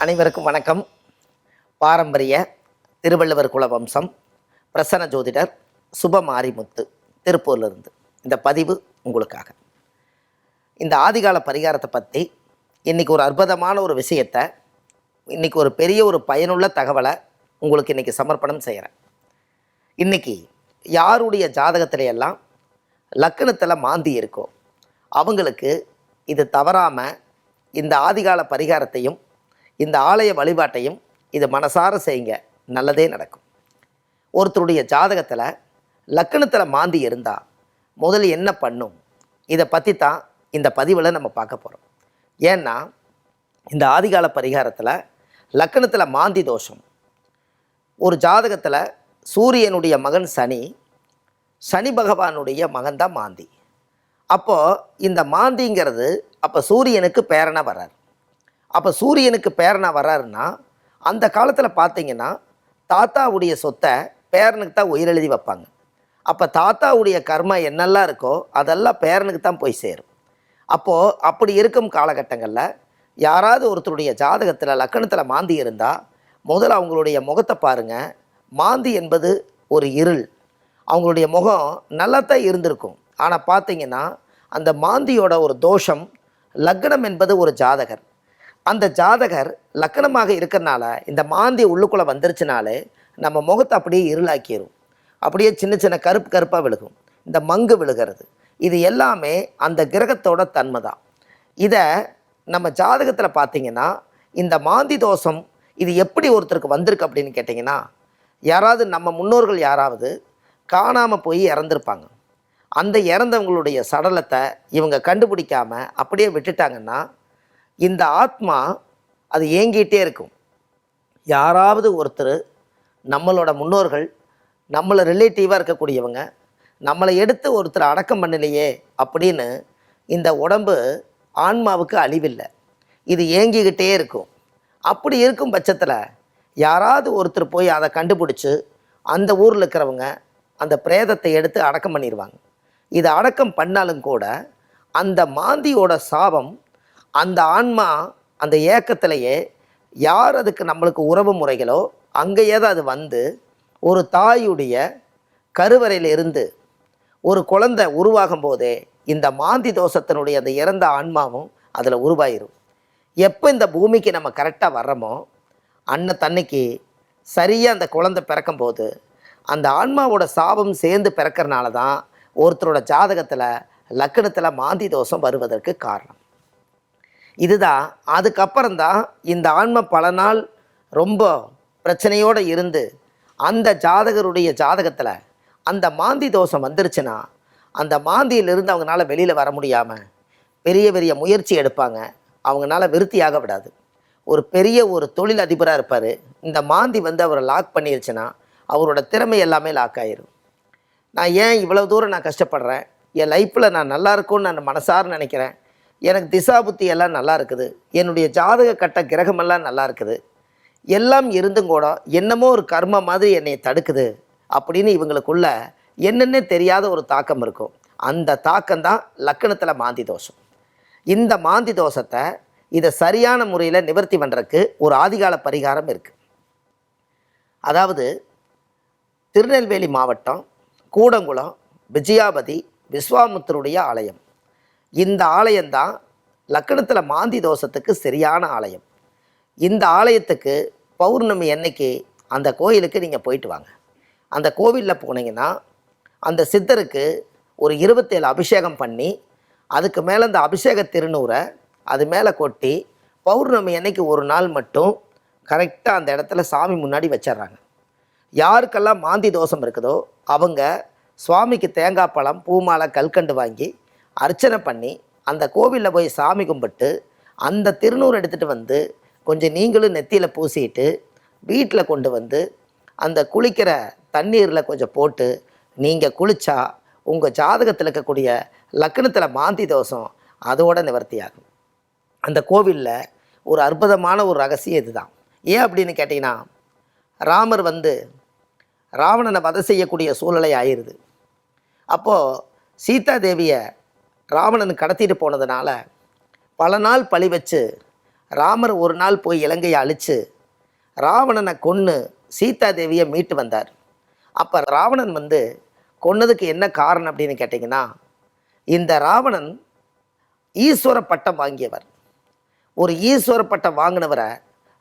அனைவருக்கும் வணக்கம். பாரம்பரிய திருவள்ளுவர் குலவம்சம் பிரசன்ன ஜோதிடர் சுபமாரிமுத்து திருப்பூர்லேருந்து இந்த பதிவு உங்களுக்காக. இந்த ஆதிகால பரிகாரத்தை பற்றி இன்றைக்கி ஒரு அற்புதமான ஒரு விஷயத்தை, இன்றைக்கி ஒரு பெரிய ஒரு பயனுள்ள தகவலை உங்களுக்கு இன்றைக்கி சமர்ப்பணம் செய்கிறேன். இன்றைக்கி யாருடைய ஜாதகத்திலையெல்லாம் லக்கணத்தில் மாந்தி இருக்கோ அவங்களுக்கு இது தவறாமல் இந்த ஆதிகால பரிகாரத்தையும் இந்த ஆலய வழிபாட்டையும் இது மனசார செய்யுங்க, நல்லதே நடக்கும். ஒருத்தருடைய ஜாதகத்தில் லக்கணத்தில் மாந்தி இருந்தால் முதல்ல என்ன பண்ணும், இதை பற்றி தான் இந்த பதிவில் நம்ம பார்க்க போகிறோம். ஏன்னா இந்த ஆதிகால பரிகாரத்தில் லக்கணத்தில் மாந்தி தோஷம், ஒரு ஜாதகத்தில் சூரியனுடைய மகன் சனி, சனி பகவானுடைய மகன்தான் மாந்தி. அப்போது இந்த மாந்திங்கிறது அப்போ சூரியனுக்கு பேரனாக வர்றார். அப்போ சூரியனுக்கு பேரனாக வர்றாருன்னா அந்த காலத்தில் பார்த்திங்கன்னா தாத்தாவுடைய சொத்தை பேரனுக்கு தான் உயிரெழுதி வைப்பாங்க. அப்போ தாத்தாவுடைய கர்மா என்னெல்லாம் இருக்கோ அதெல்லாம் பேரனுக்கு தான் போய் சேரும். அப்போது அப்படி இருக்கும் காலகட்டங்களில் யாராவது ஒருத்தருடைய ஜாதகத்தில் லக்கணத்தில் மாந்தி இருந்தால் முதல்ல அவங்களுடைய முகத்தை பாருங்கள். மாந்தி என்பது ஒரு இருள். அவங்களுடைய முகம் நல்லா தான் இருந்திருக்கும். ஆனால் பார்த்திங்கன்னா அந்த மாந்தியோட ஒரு தோஷம், லக்னம் என்பது ஒரு ஜாதகர். அந்த ஜாதகர் லக்கணமாக இருக்கிறனால இந்த மாந்தி உள்ளுக்குள்ளே வந்துருச்சுனாலே நம்ம முகத்தை அப்படியே இருளாக்கிடும். அப்படியே சின்ன சின்ன கருப்பு கருப்பாக விழுகும், இந்த மங்கு விழுகிறது. இது எல்லாமே அந்த கிரகத்தோட தன்மை தான். இதை நம்ம ஜாதகத்தில் பார்த்திங்கன்னா இந்த மாந்தி தோஷம் இது எப்படி ஒருத்தருக்கு வந்திருக்கு அப்படின்னு கேட்டிங்கன்னா, யாராவது நம்ம முன்னோர்கள் யாராவது காணாமல் போய் இறந்துருப்பாங்க. அந்த இறந்தவங்களுடைய சடலத்தை இவங்க கண்டுபிடிக்காமல் அப்படியே விட்டுட்டாங்கன்னா இந்த ஆத்மா அது ஏங்கிட்டே இருக்கும். யாராவது ஒருத்தர் நம்மளோட முன்னோர்கள், நம்மளை ரிலேட்டிவாக இருக்கக்கூடியவங்க நம்மளை எடுத்து ஒருத்தர் அடக்கம் பண்ணலையே அப்படின்னு இந்த உடம்பு ஆன்மாவுக்கு அழிவில்லை, இது ஏங்கிக்கிட்டே இருக்கும். அப்படி இருக்கும் பட்சத்தில் யாராவது ஒருத்தர் போய் அதை கண்டுபிடிச்சி அந்த ஊரில் இருக்கிறவங்க அந்த பிரேதத்தை எடுத்து அடக்கம் பண்ணிடுவாங்க. இதை அடக்கம் பண்ணாலும் கூட அந்த மாந்தியோட சாபம் அந்த ஆன்மா அந்த ஏக்கத்திலேயே யார் அதுக்கு நம்மளுக்கு உறவு முறைகளோ அங்கேயே தான் அது வந்து ஒரு தாயுடைய கருவறையிலிருந்து ஒரு குழந்தை உருவாகும் போதே இந்த மாந்தி தோஷத்தினுடைய அந்த இறந்த ஆன்மாவும் அதில் உருவாயிரும். எப்போ இந்த பூமிக்கு நம்ம கரெக்டாக வர்றோமோ தன்னைக்கு சரியாக அந்த குழந்தை பிறக்கும்போது அந்த ஆன்மாவோட சாபம் சேர்ந்து பிறக்கிறனால தான் ஒருத்தரோட ஜாதகத்தில் லக்கணத்தில் மாந்தி தோஷம் வருவதற்கு காரணம். இதுதான். அதுக்கப்புறம்தான் இந்த ஆன்மா பல நாள் ரொம்ப பிரச்சனையோடு இருந்து அந்த ஜாதகருடைய ஜாதகத்தில் அந்த மாந்தி தோஷம் வந்துருச்சுன்னா அந்த மாந்தியிலிருந்து அவங்களால வெளியில் வர முடியாமல் பெரிய பெரிய முயற்சி எடுப்பாங்க. அவங்களால விருத்தியாக விடாது. ஒரு பெரிய ஒரு தொழில் அதிபராக இருப்பார். இந்த மாந்தி வந்து அவரை லாக் பண்ணிருச்சுன்னா அவரோட திறமை எல்லாமே லாக் ஆயிரும். நான் ஏன் இவ்வளோ தூரம் நான் கஷ்டப்படுறேன், என் லைஃப்பில் நான் நல்லா இருக்கும்னு நான் மனசார நினைக்கிறேன், எனக்கு திசா புத்தி எல்லாம் நல்லா இருக்குது, என்னுடைய ஜாதக கட்ட கிரகமெல்லாம் நல்லா இருக்குது, எல்லாம் இருந்தும் கூட என்னமோ ஒரு கர்ம மாதிரி என்னை தடுக்குது அப்படின்னு இவங்களுக்குள்ள என்னென்ன தெரியாத ஒரு தாக்கம் இருக்கும். அந்த தாக்கம்தான் லக்கணத்தில் மாந்தி தோஷம். இந்த மாந்தி தோஷத்தை இதை சரியான முறையில் நிவர்த்தி பண்ணுறதுக்கு ஒரு ஆதிகால பரிகாரம் இருக்குது. அதாவது திருநெல்வேலி மாவட்டம் கூடங்குளம் விஜயாபதி விஸ்வாமுத்தருடைய ஆலயம். இந்த ஆலயம்தான் லக்கணத்தில் மாந்தி தோஷத்துக்கு சரியான ஆலயம். இந்த ஆலயத்துக்கு பௌர்ணமி அன்னைக்கு அந்த கோயிலுக்கு நீங்கள் போயிட்டு வாங்க. அந்த கோவிலில் போனீங்கன்னா அந்த சித்தருக்கு ஒரு 27 அபிஷேகம் பண்ணி அதுக்கு மேலே அந்த அபிஷேக திருநூரை அது மேலே கொட்டி பௌர்ணமி அன்னைக்கு ஒரு நாள் மட்டும் கரெக்டாக அந்த இடத்துல சாமி முன்னாடி வச்சிட்றாங்க. யாருக்கெல்லாம் மாந்தி தோஷம் இருக்குதோ அவங்க சுவாமிக்கு தேங்காய் பழம் பூமாலை கல்கண்டு வாங்கி அர்ச்சனை பண்ணி அந்த கோவிலில் போய் சாமி கும்பிட்டு அந்த திருநூறு எடுத்துகிட்டு வந்து கொஞ்சம் நீங்களும் நெத்தியில் பூசிட்டு வீட்டில் கொண்டு வந்து அந்த குளிக்கிற தண்ணீரில் கொஞ்சம் போட்டு நீங்கள் குளித்தா உங்கள் ஜாதகத்தில் இருக்கக்கூடிய லக்கணத்தில் மாந்தி தோஷம் அதோட நிவர்த்தியாகும். அந்த கோவிலில் ஒரு அற்புதமான ஒரு ரகசியம் இதுதான். ஏன் அப்படின்னு கேட்டிங்கன்னா, ராமர் வந்து ராவணனை வதை செய்யக்கூடிய சூழ்நிலை ஆயிடுது. அப்போது சீதா தேவியை ராவணன் கடத்திட்டு போனதுனால பல நாள் பழி வச்சு ராமர் ஒரு நாள் போய் இலங்கையை அழித்து ராவணனை கொன்று சீதாதேவியை மீட்டு வந்தார். அப்போ ராவணன் வந்து கொன்னதுக்கு என்ன காரணம் அப்படின்னு கேட்டிங்கன்னா, இந்த ராவணன் ஈஸ்வர பட்டம் வாங்கியவர். ஒரு ஈஸ்வர பட்டம் வாங்கினவரை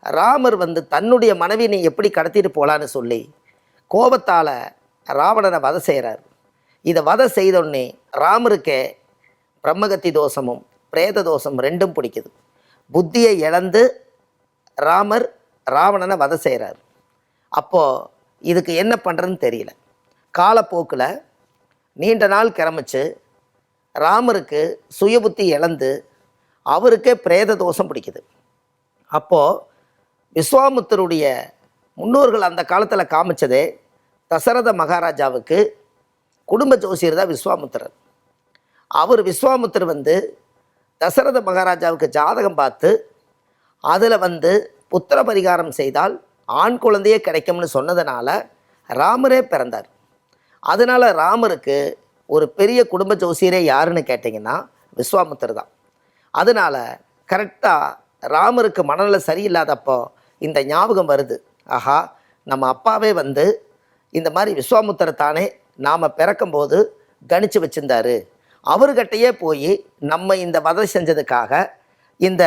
ராமர் வந்து தன்னுடைய மனைவியை எப்படி கடத்திட்டு போகலான்னு சொல்லி கோபத்தால் ராவணனை வதை செய்கிறார். இதை வதை செய்தோடனே ராமருக்கே பிரம்மகத்தி தோஷமும் பிரேத தோஷம் ரெண்டும் பிடிக்குது. புத்தியை இழந்து ராமர் ராவணனை வதை செய்கிறார். அப்போது இதுக்கு என்ன பண்ணுறதுன்னு தெரியல. காலப்போக்கில் நீண்ட நாள் கிளம்பிச்சு ராமருக்கு சுயபுத்தி இழந்து அவருக்கே பிரேத தோஷம் பிடிக்குது. அப்போது விஸ்வாமுத்தருடைய முன்னோர்கள் அந்த காலத்தில் காமிச்சதே தசரத மகாராஜாவுக்கு குடும்ப ஜோசியர் தான் விஸ்வாமுத்திரர். விஸ்வாமுத்திரர் வந்து தசரத மகாராஜாவுக்கு ஜாதகம் பார்த்து அதில் வந்து புத்திர பரிகாரம் செய்தால் ஆண் குழந்தையே கிடைக்கும்னு சொன்னதுனால ராமரே பிறந்தார். அதனால் ராமருக்கு ஒரு பெரிய குடும்ப ஜோசியரே யாருன்னு கேட்டிங்கன்னா விஸ்வாமுத்திரர் தான். அதனால் கரெக்டாக ராமருக்கு மனநிலை சரியில்லாதப்போ இந்த ஞாபகம் வருது, ஆஹா நம்ம அப்பாவே வந்து இந்த மாதிரி விஸ்வாமுத்திரர் தானே நாம் பிறக்கும்போது கணிச்சு வச்சுருந்தாரு, அவர்கிட்டையே போய் நம்ம இந்த வதை செஞ்சதுக்காக இந்த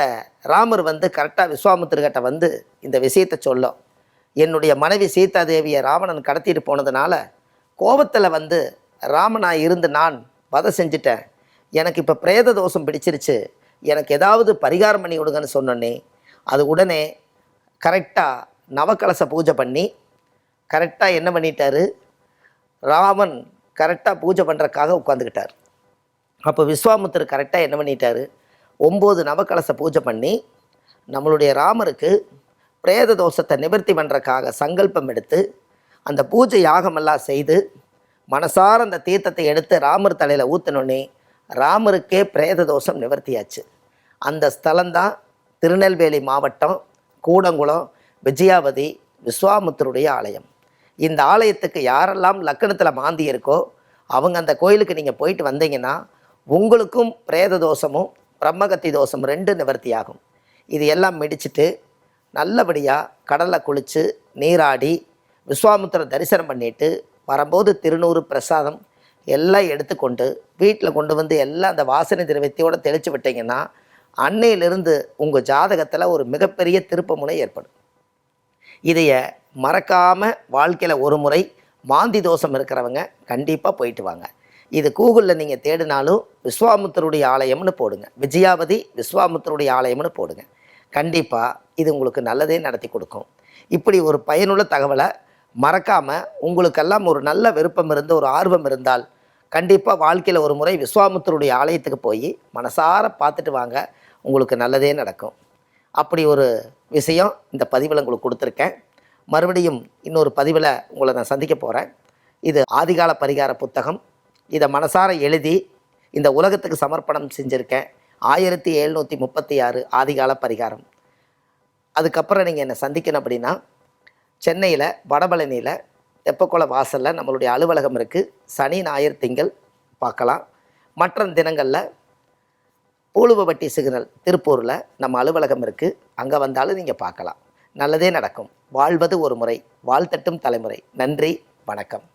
ராமர் வந்து கரெக்டாக விஸ்வாமுத்திரர்கிட்ட வந்து இந்த விஷயத்தை சொல்லும். என்னுடைய மனைவி சீதாதேவியை ராவணன் கடத்திட்டு போனதுனால கோபத்தில் வந்து ராமனாக இருந்து நான் வதை செஞ்சிட்டேன், எனக்கு இப்போ பிரேத தோஷம் பிடிச்சிருச்சு, எனக்கு ஏதாவது பரிகாரம் பண்ணி விடுங்கன்னு சொன்னோன்னே அது உடனே கரெக்டாக நவக்கலச பூஜை பண்ணி கரெக்டாக என்ன பண்ணிட்டாரு, ராமன் கரெக்டாக பூஜை பண்ணுறக்காக உட்காந்துக்கிட்டார். அப்போ விஸ்வாமுத்திரர் கரெக்டாக என்ன பண்ணிட்டார், 9 நவக்கலச பூஜை பண்ணி நம்மளுடைய ராமருக்கு பிரேத தோஷத்தை நிவர்த்தி பண்ணுறக்காக சங்கல்பம் எடுத்து அந்த பூஜை யாகமெல்லாம் செய்து மனசார அந்த தீர்த்தத்தை எடுத்து ராமர் தலையில் ஊற்றினோன்னே ராமருக்கே பிரேத தோஷம் நிவர்த்தியாச்சு. அந்த ஸ்தலம்தான் திருநெல்வேலி மாவட்டம் கூடங்குளம் விஜயாவதி விஸ்வாமுத்தருடைய ஆலயம். இந்த ஆலயத்துக்கு யாரெல்லாம் லக்கணத்தில் மாந்தி இருக்கோ அவங்க அந்த கோயிலுக்கு நீங்கள் போயிட்டு வந்தீங்கன்னா உங்களுக்கும் பிரேத தோஷமும் பிரம்மகத்தி தோஷம் 2 நிவர்த்தியாகும். இது எல்லாம் முடிச்சுட்டு நல்லபடியாக கடலில் குளித்து நீராடி விஸ்வாமுத்திரர் தரிசனம் பண்ணிவிட்டு வரும்போது திருநூறு பிரசாதம் எல்லாம் எடுத்துக்கொண்டு வீட்டில் கொண்டு வந்து எல்லாம் அந்த வாசனை திரவியத்தோடு தெளித்து விட்டிங்கன்னா அன்னையிலிருந்து உங்கள் ஜாதகத்தில் ஒரு மிகப்பெரிய திருப்பமுனை ஏற்படும். இதைய மறக்காமல் வாழ்க்கையில் ஒரு முறை மாந்தி தோஷம் இருக்கிறவங்க கண்டிப்பாக போயிட்டு வாங்க. இது கூகுளில் நீங்கள் தேடினாலும் விஸ்வாமுத்தருடைய ஆலயம்னு போடுங்க, விஜயாவதி விஸ்வாமுத்தருடைய ஆலயம்னு போடுங்க. கண்டிப்பாக இது உங்களுக்கு நல்லதே நடத்தி கொடுக்கும். இப்படி ஒரு பயனுள்ள தகவலை மறக்காமல் உங்களுக்கெல்லாம் ஒரு நல்ல விருப்பம் இருந்து ஒரு ஆர்வம் இருந்தால் கண்டிப்பாக வாழ்க்கையில் ஒரு முறை விஸ்வாமுத்தருடைய ஆலயத்துக்கு போய் மனசார பார்த்துட்டு வாங்க, உங்களுக்கு நல்லதே நடக்கும். அப்படி ஒரு விஷயம் இந்த பதிவில் உங்களுக்கு கொடுத்துருக்கேன். மறுபடியும் இன்னொரு பதிவில் உங்களை நான் சந்திக்க போகிறேன். இது ஆதிகால பரிகார புத்தகம். இதை மனசார எழுதி இந்த உலகத்துக்கு சமர்ப்பணம் செஞ்சுருக்கேன். 1736 ஆதிகால பரிகாரம். அதுக்கப்புறம் நீங்கள் என்னை சந்திக்கணும் அப்படின்னா சென்னையில் வடபழனியில் தெப்பக்குளம் வாசலில் நம்மளுடைய அலுவலகம் இருக்குது. சனி ஞாயிறு திங்கள் பார்க்கலாம். மற்ற தினங்களில் பூலுவப்பட்டி சிக்னல் திருப்பூரில் நம்ம அலுவலகம் இருக்குது, அங்கே வந்தாலும் நீங்கள் பார்க்கலாம். நல்லதே நடக்கும். வாழ்வது ஒரு முறை, வாழ்த்தட்டும் தலைமுறை. நன்றி, வணக்கம்.